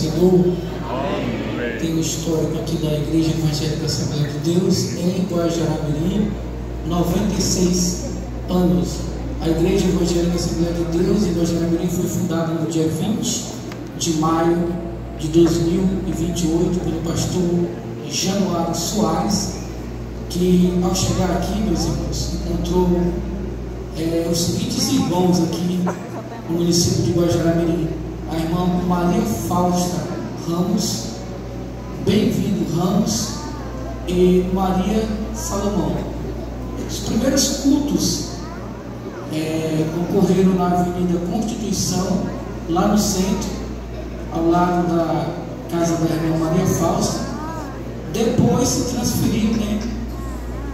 Senhor. Tem um histórico aqui da Igreja Evangélica Assembleia de Deus em Guajará-Mirim, 96 anos. A Igreja Evangélica Assembleia de Deus em Guajará-Mirim foi fundada no dia 20 de maio de 2028 pelo pastor Januário Soares, que ao chegar aqui, meus irmãos, encontrou os seguintes irmãos aqui no município de Guajará-Mirim: a irmã Maria Fausta Ramos, Bem-vindo Ramos e Maria Salomão. Os primeiros cultos ocorreram na Avenida Constituição, lá no centro, ao lado da casa da irmã Maria Fausta. Depois se transferiu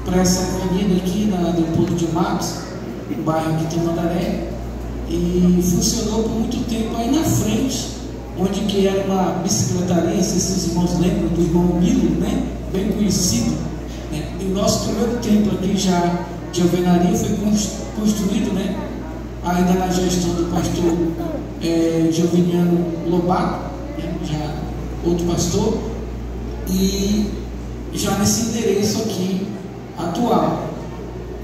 para essa avenida aqui na Depósito de Matos, no bairro de Tamandaré, e funcionou por muito tempo aí na frente, onde que era uma bicicletaria, se esses irmãos lembram do irmão Milo, bem conhecido. E o nosso primeiro templo aqui já de alvenaria foi construído, ainda na gestão do pastor Gioviniano Lobato, já outro pastor, e já nesse endereço aqui atual.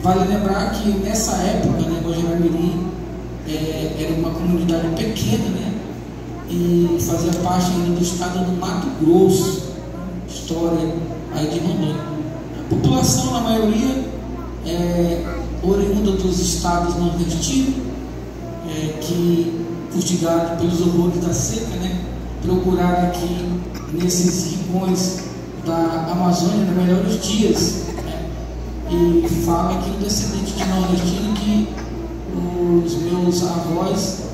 Vale lembrar que nessa época, Guajará-Mirim era uma comunidade pequena, e fazia parte ainda do estado do Mato Grosso, história aí de Rondônia. A população, na maioria, oriunda dos estados nordestinos, que, fustigado pelos horrores da seca, procuraram aqui nesses rincões da Amazônia nos melhores dias. E fala aqui um descendente de nordestino que os meus avós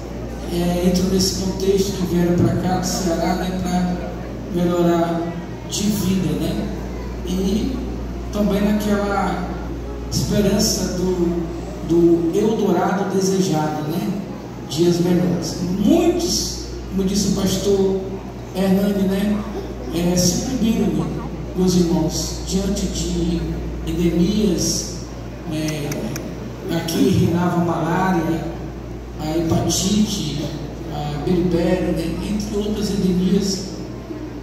entram nesse contexto, que vieram para cá do Ceará, para melhorar de vida, e também naquela esperança do Eldorado desejado, dias melhores. Muitos, como disse o pastor Hernani, sucumbiram, meus irmãos, diante de endemias. Aqui reinava a malária, a hepatite, a beribéria, entre outras endemias.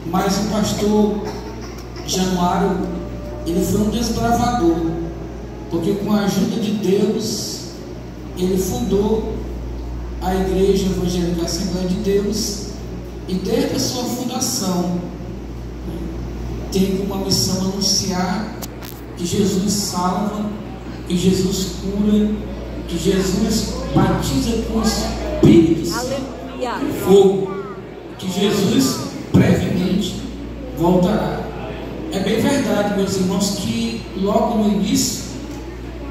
Mas o pastor Januário, ele foi um desbravador, porque com a ajuda de Deus, ele fundou a Igreja Evangélica Assembleia de Deus, e desde a sua fundação tem uma missão: anunciar que Jesus salva, que Jesus cura, que Jesus batiza com o Espírito Santo e fogo, que Jesus brevemente voltará. É bem verdade, meus irmãos, que logo no início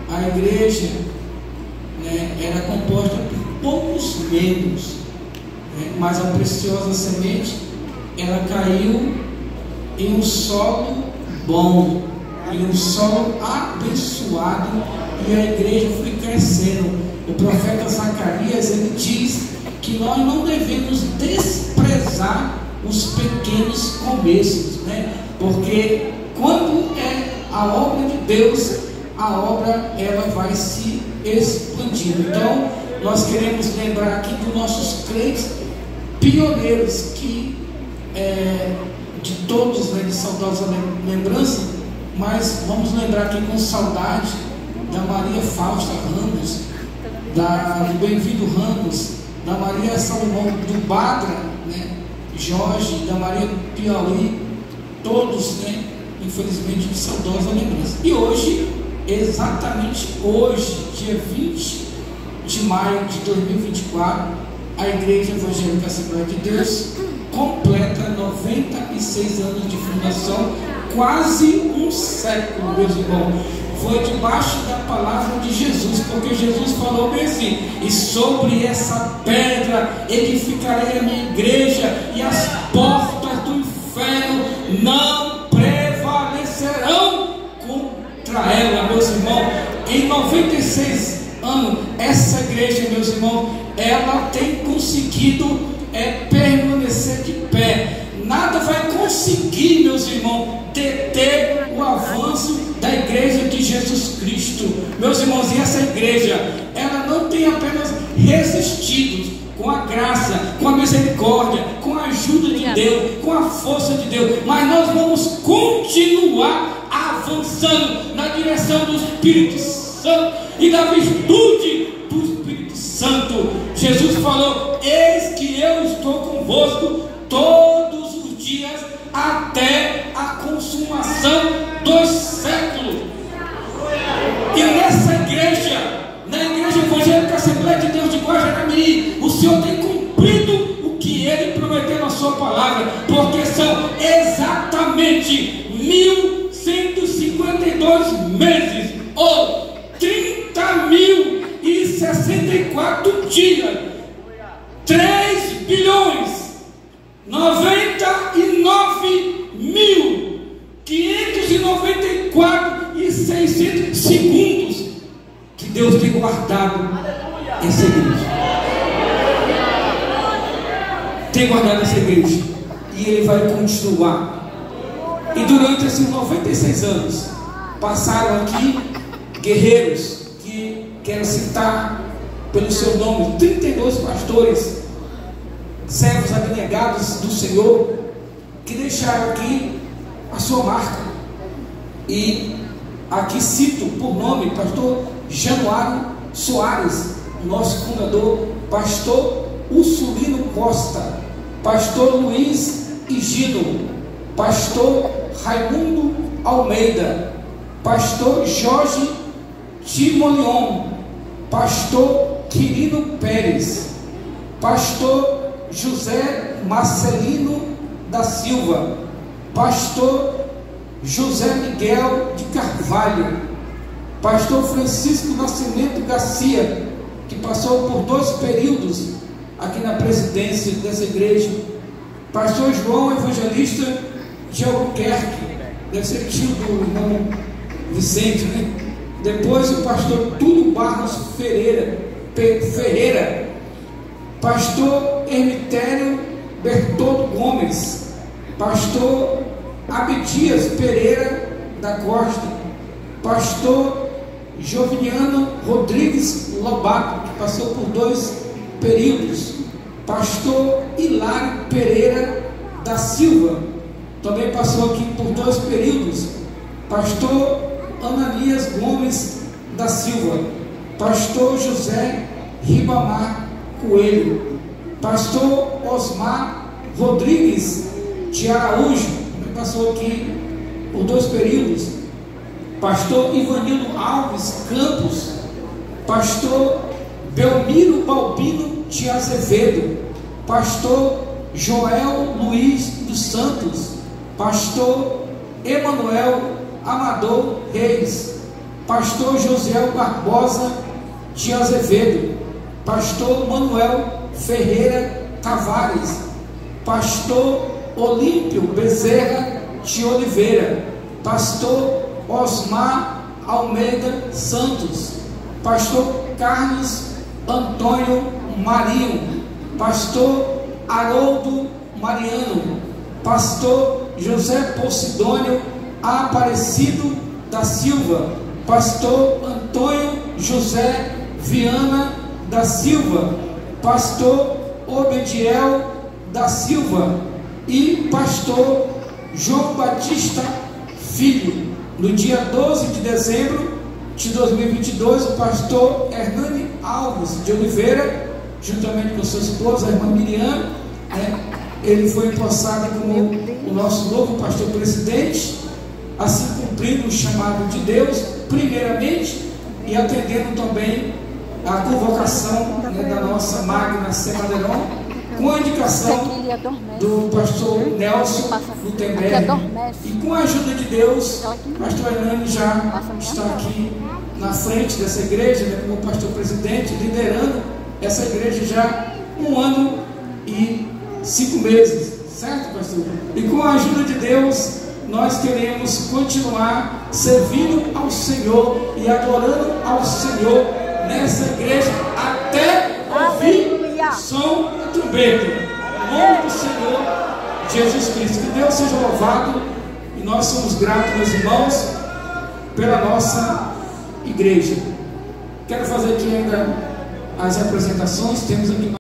a igreja era composta por poucos membros, mas a preciosa semente ela caiu em um solo bom, em um solo abençoado, e a igreja foi crescendo. O profeta Zacarias, ele diz que nós não devemos desprezar os pequenos começos, porque quando é a obra de Deus, a obra ela vai se expandindo. Então nós queremos lembrar aqui dos nossos crentes pioneiros, que de todos, de saudosa lembrança, mas vamos lembrar aqui com saudade da Maria Fausta Ramos, do Bem-vindo Ramos, da Maria Salomão, do Badra, Jorge, da Maria Piauí, todos, infelizmente, de saudosa lembrança. E hoje, exatamente hoje, dia 20 de maio de 2024, a Igreja Evangélica Assembleia de Deus completa 96 anos de fundação, quase um século, meus irmãos. Foi debaixo da palavra de Jesus, porque Jesus falou bem assim: e sobre essa pedra edificarei a minha igreja, e as portas do inferno não prevalecerão contra ela. Meus irmãos, em 96 anos, essa igreja, meus irmãos, ela tem conseguido permanecer de pé. Nada vai conseguir, meus irmãos, deter o avanço da igreja de Jesus Cristo. Meus irmãos, e essa igreja, ela não tem apenas resistido, com a graça, com a misericórdia, com a ajuda de Deus, com a força de Deus, mas nós vamos continuar avançando na direção do Espírito Santo e da virtude do Espírito Santo. Jesus falou: eis que eu estou convosco todos os dias até a consumação dos séculos. E nessa igreja, na Igreja Evangélica Assembleia de Deus de Guajará-Mirim, o Senhor tem cumprido o que Ele prometeu na sua palavra, porque são exatamente 1152 meses, ou 30.064 dias, 3.099.594 segundos que Deus tem guardado essa igreja. Tem guardado essa igreja. E Ele vai continuar. E durante esses 96 anos, passaram aqui guerreiros, que quero citar pelo seu nome, 32 pastores, servos abnegados do Senhor, que deixaram aqui a sua marca. E aqui cito por nome pastor Januário Soares, nosso fundador, pastor Ursulino Costa, pastor Luiz Higino, pastor Raimundo Almeida, pastor Jorge Timolion, pastor Quirino Pérez, pastor José Marcelino da Silva, pastor José Miguel de Carvalho, pastor Francisco Nascimento Garcia, que passou por 2 períodos aqui na presidência dessa igreja, pastor João Evangelista de Albuquerque, deve ser tio do irmão Vicente, né? Depois o pastor Túlio Barros Ferreira, pastor Hermitério Bertoldo Gomes, pastor Abdias Pereira da Costa, pastor Joviniano Rodrigues Lobato, que passou por 2 períodos, pastor Hilário Pereira da Silva, também passou aqui por 2 períodos, pastor Ananias Gomes da Silva, pastor José Ribamar Coelho, pastor Osmar Rodrigues de Araújo, que passou aqui por 2 períodos, pastor Ivanildo Alves Campos, pastor Belmiro Balbino de Azevedo, pastor Joel Luiz dos Santos, pastor Emanuel Amador Reis, pastor Josiel Barbosa de Azevedo, pastor Manuel Ferreira Tavares, pastor Olímpio Bezerra de Oliveira, pastor Osmar Almeida Santos, pastor Carlos Antônio Marinho, pastor Haroldo Mariano, pastor José Posidônio Aparecido da Silva, pastor Antônio José Viana da Silva, pastor Obediel da Silva e pastor João Batista Filho. No dia 12 de dezembro de 2022, o pastor Hernani Alves de Oliveira, juntamente com sua esposa, a irmã Miriam, ele foi empossado como o nosso novo pastor presidente, assim cumprindo o chamado de Deus, primeiramente, e atendendo também a convocação da nossa magna Semaderon, com a indicação do pastor Nelson Lutemberg, e com a ajuda de Deus, o pastor Hernani já está aqui na frente dessa igreja, como pastor presidente, liderando essa igreja já 1 ano e 5 meses, certo, pastor? E com a ajuda de Deus, nós queremos continuar servindo ao Senhor e adorando ao Senhor nessa igreja até ouvir som da trombeta, em nome do Senhor Jesus Cristo. Que Deus seja louvado, e nós somos gratos, meus irmãos, pela nossa igreja. Quero fazer aqui ainda as apresentações. Temos aqui